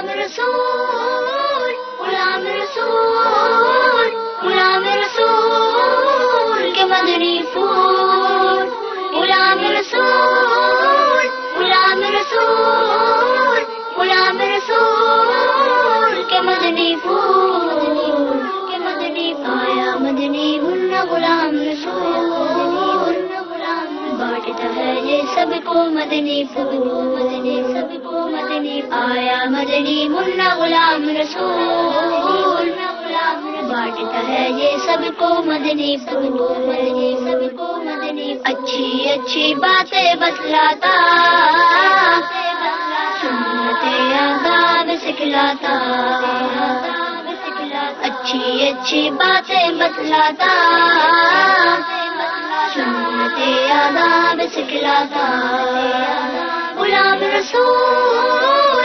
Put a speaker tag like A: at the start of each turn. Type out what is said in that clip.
A: غلام رسول غلام رسول غلام رسول کے مدنی پھول غلام رسول غلام رسول غلام رسول کے مدنی پھول کے مدنی آیا مدنی منا غلام رسول بانٹتا ہے یہ سب کو مدنی پھول مدنی سب کو مدنی آیا مدنی منا غلام رسول بانٹتا ہے یہ سب کو مدنی پھول مدنی سب کو مدنی اچھی اچھی باتیں بتلاتا سنت آداب سکھلاتا اچھی اچھی باتیں بتلاتا سنت آداب سکھلاتا غلام رسول